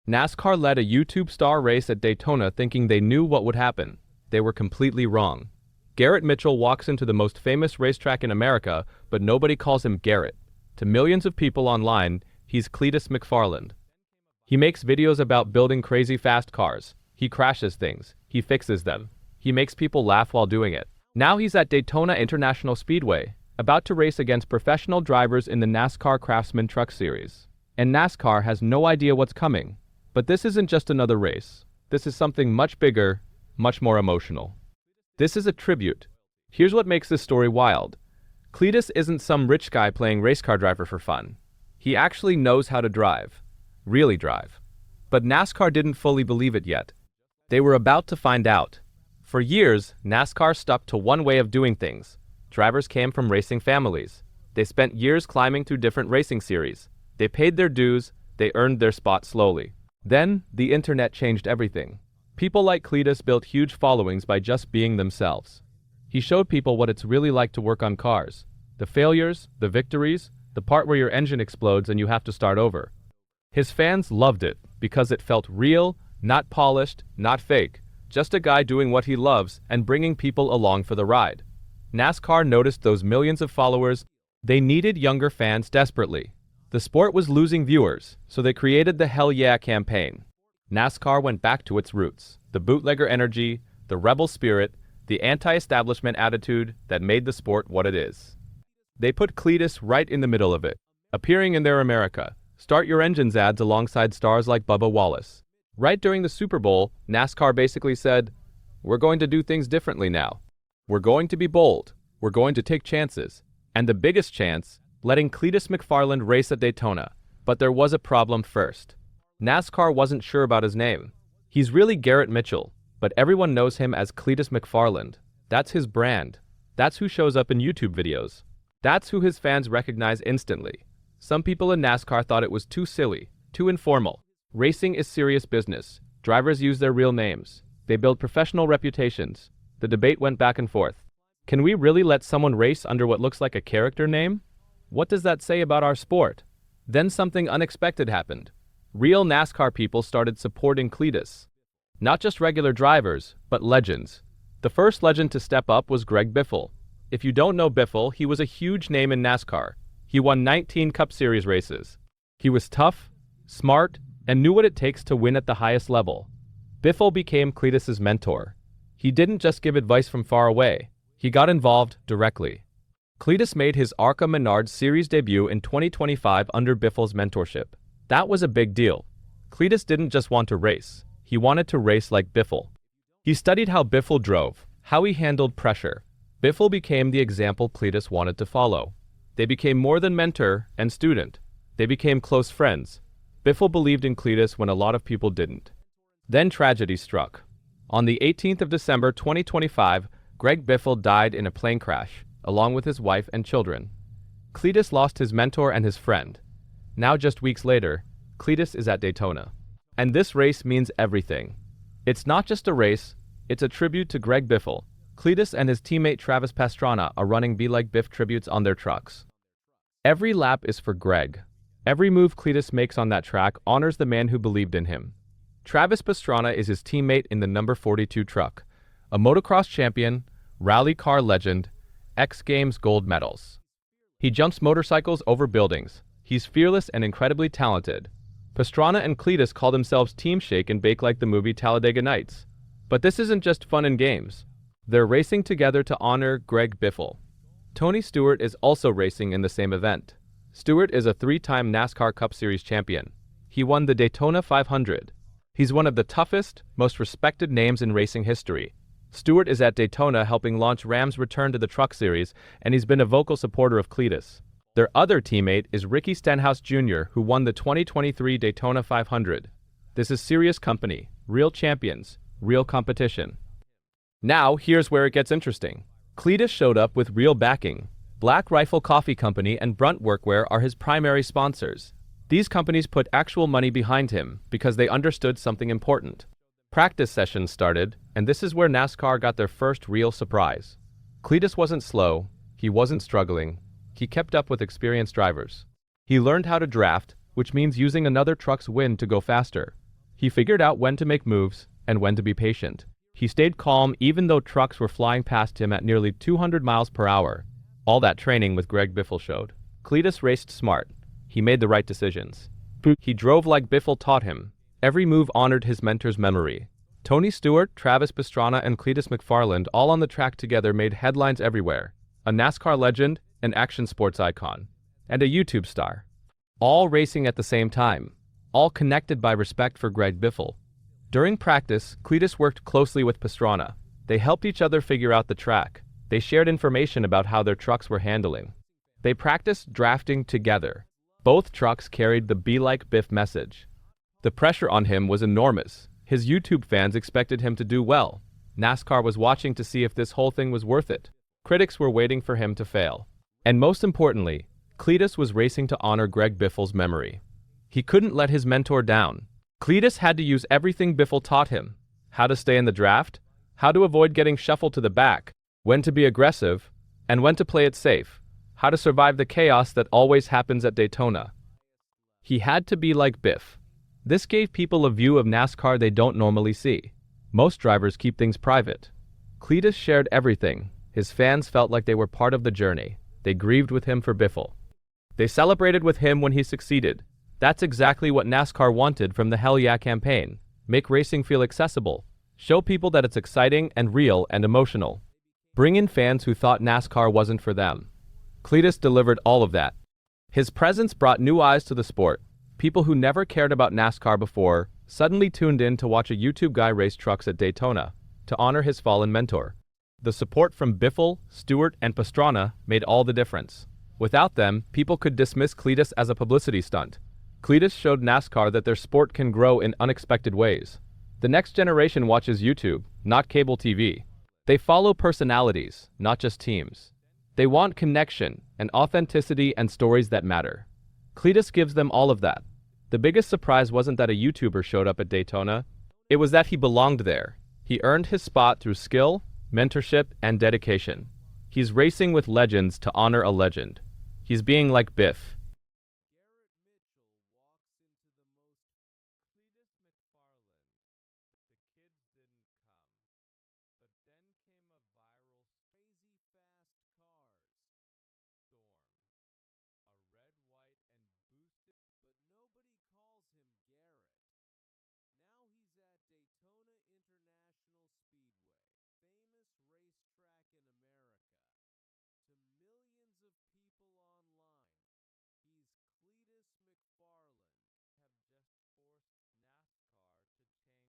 NASCAR led a YouTube star race at Daytona thinking they knew what would happen. They were completely wrong. Garrett Mitchell walks into the most famous racetrack in America, but nobody calls him Garrett. To millions of people online, he's Cleetus McFarland. He makes videos about building crazy fast cars. He crashes things. He fixes them. He makes people laugh while doing it. Now he's at Daytona International Speedway, about to race against professional drivers in the NASCAR Craftsman Truck Series. And NASCAR has no idea what's coming. But this isn't just another race. This is something much bigger, much more emotional. This is a tribute. Here's what makes this story wild. Cleetus isn't some rich guy playing race car driver for fun. He actually knows how to drive. Really drive. But NASCAR didn't fully believe it yet. They were about to find out. For years, NASCAR stuck to one way of doing things. Drivers came from racing families. They spent years climbing through different racing series. They paid their dues. They earned their spot slowly. Then, the internet changed everything. People like Cleetus built huge followings by just being themselves. He showed people what it's really like to work on cars. The failures, the victories, the part where your engine explodes and you have to start over. His fans loved it because it felt real, not polished, not fake. Just a guy doing what he loves and bringing people along for the ride. NASCAR noticed those millions of followers. They needed younger fans desperately. The sport was losing viewers, so they created the Hell Yeah campaign. NASCAR went back to its roots, the bootlegger energy, the rebel spirit, the anti-establishment attitude that made the sport what it is. They put Cleetus right in the middle of it, appearing in their America, Start Your Engines ads alongside stars like Bubba Wallace. Right during the Super Bowl, NASCAR basically said, "We're going to do things differently now. We're going to be bold. We're going to take chances." And the biggest chance, letting Cleetus McFarland race at Daytona. But there was a problem first. NASCAR wasn't sure about his name. He's really Garrett Mitchell, but everyone knows him as Cleetus McFarland. That's his brand. That's who shows up in YouTube videos. That's who his fans recognize instantly. Some people in NASCAR thought it was too silly, too informal. Racing is serious business. Drivers use their real names. They build professional reputations. The debate went back and forth. Can we really let someone race under what looks like a character name? What does that say about our sport? Then something unexpected happened. Real NASCAR people started supporting Cleetus. Not just regular drivers, but legends. The first legend to step up was Greg Biffle. If you don't know Biffle, he was a huge name in NASCAR. He won 19 Cup Series races. He was tough, smart, and knew what it takes to win at the highest level. Biffle became Cleetus's mentor. He didn't just give advice from far away. He got involved directly. Cleetus made his ARCA Menards Series debut in 2025 under Biffle's mentorship. That was a big deal. Cleetus didn't just want to race. He wanted to race like Biffle. He studied how Biffle drove, how he handled pressure. Biffle became the example Cleetus wanted to follow. They became more than mentor and student. They became close friends. Biffle believed in Cleetus when a lot of people didn't. Then tragedy struck. On the 18th of December 2025, Greg Biffle died in a plane crash, along with his wife and children. Cleetus lost his mentor and his friend. Now just weeks later, Cleetus is at Daytona. And this race means everything. It's not just a race, it's a tribute to Greg Biffle. Cleetus and his teammate Travis Pastrana are running Be Like Biff tributes on their trucks. Every lap is for Greg. Every move Cleetus makes on that track honors the man who believed in him. Travis Pastrana is his teammate in the number 42 truck, a motocross champion, rally car legend, X Games gold medals. He jumps motorcycles over buildings. He's fearless and incredibly talented. Pastrana and Cleetus call themselves Team Shake and Bake like the movie Talladega Nights. But this isn't just fun and games. They're racing together to honor Greg Biffle. Tony Stewart is also racing in the same event. Stewart is a 3-time NASCAR Cup Series champion. He won the Daytona 500. He's one of the toughest, most respected names in racing history. Stewart is at Daytona helping launch Ram's return to the Truck Series, and he's been a vocal supporter of Cleetus. Their other teammate is Ricky Stenhouse Jr., who won the 2023 Daytona 500. This is serious company, real champions, real competition. Now, here's where it gets interesting. Cleetus showed up with real backing. Black Rifle Coffee Company and Brunt Workwear are his primary sponsors. These companies put actual money behind him because they understood something important. Practice sessions started, and this is where NASCAR got their first real surprise. Cleetus wasn't slow, he wasn't struggling, he kept up with experienced drivers. He learned how to draft, which means using another truck's wind to go faster. He figured out when to make moves and when to be patient. He stayed calm even though trucks were flying past him at nearly 200 miles per hour. All that training with Greg Biffle showed. Cleetus raced smart. He made the right decisions. He drove like Biffle taught him. Every move honored his mentor's memory. Tony Stewart, Travis Pastrana, and Cleetus McFarland all on the track together made headlines everywhere. A NASCAR legend, an action sports icon, and a YouTube star. All racing at the same time. All connected by respect for Greg Biffle. During practice, Cleetus worked closely with Pastrana. They helped each other figure out the track. They shared information about how their trucks were handling. They practiced drafting together. Both trucks carried the "Be Like Biff" message. The pressure on him was enormous. His YouTube fans expected him to do well. NASCAR was watching to see if this whole thing was worth it. Critics were waiting for him to fail. And most importantly, Cleetus was racing to honor Greg Biffle's memory. He couldn't let his mentor down. Cleetus had to use everything Biffle taught him. How to stay in the draft, how to avoid getting shuffled to the back, when to be aggressive, and when to play it safe, how to survive the chaos that always happens at Daytona. He had to be like Biff. This gave people a view of NASCAR they don't normally see. Most drivers keep things private. Cleetus shared everything. His fans felt like they were part of the journey. They grieved with him for Biffle. They celebrated with him when he succeeded. That's exactly what NASCAR wanted from the Hell Yeah campaign. Make racing feel accessible. Show people that it's exciting and real and emotional. Bring in fans who thought NASCAR wasn't for them. Cleetus delivered all of that. His presence brought new eyes to the sport. People who never cared about NASCAR before suddenly tuned in to watch a YouTube guy race trucks at Daytona, to honor his fallen mentor. The support from Biffle, Stewart, and Pastrana made all the difference. Without them, people could dismiss Cleetus as a publicity stunt. Cleetus showed NASCAR that their sport can grow in unexpected ways. The next generation watches YouTube, not cable TV. They follow personalities, not just teams. They want connection and authenticity and stories that matter. Cleetus gives them all of that. The biggest surprise wasn't that a YouTuber showed up at Daytona. It was that he belonged there. He earned his spot through skill, mentorship, and dedication. He's racing with legends to honor a legend. He's being like Biff.